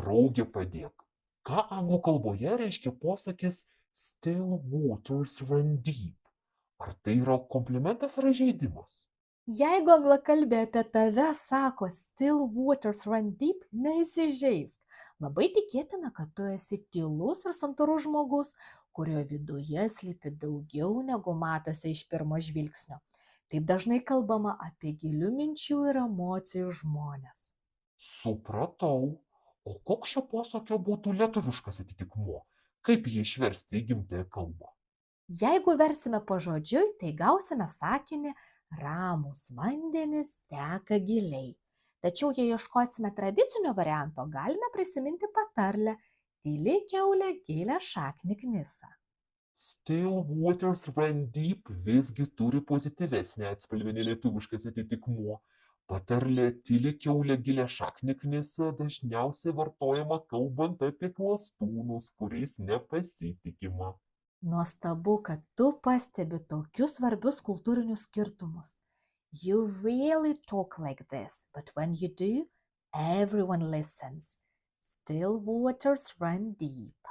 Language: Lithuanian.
drauge padėk. Ką anglų kalboje reiškia posakis still waters run deep? Ar tai yra komplimentas ar įžeidimas? Jeigu anglakalbė apie tave sako still waters run deep, neįsižeisk. Labai tikėtina, kad tu esi tylus ir santūrus žmogus, kurio viduje slypi daugiau negu matosi iš pirmo žvilgsnio. Taip dažnai kalbama apie gilių minčių ir emocijų žmonės. Supratau. O koks šio posakio būtų lietuviškas atitikmuo? Kaip jį išversti į gimtąją kalbą? Jeigu versime pažodžiui, tai gausime sakinį ramūs vandenys teka giliai. Tačiau jei ieškosime tradicinio varianto, galime prisiminti patarlę tyli kiaulė gilią šaknį knisa. Still waters run deep visgi turi pozityvesnį atspalvį nei lietuviškas atitikmuo. Patarlė tyli kiaulė gilią šaknį knisa dažniausiai vartojama kalbant apie klastūnus, kuriais nepasitikima. Nuostabu, kad tu pastebi tokius svarbius kultūrinius skirtumus. You really talk like this, but when you do, everyone listens. Still waters run deep.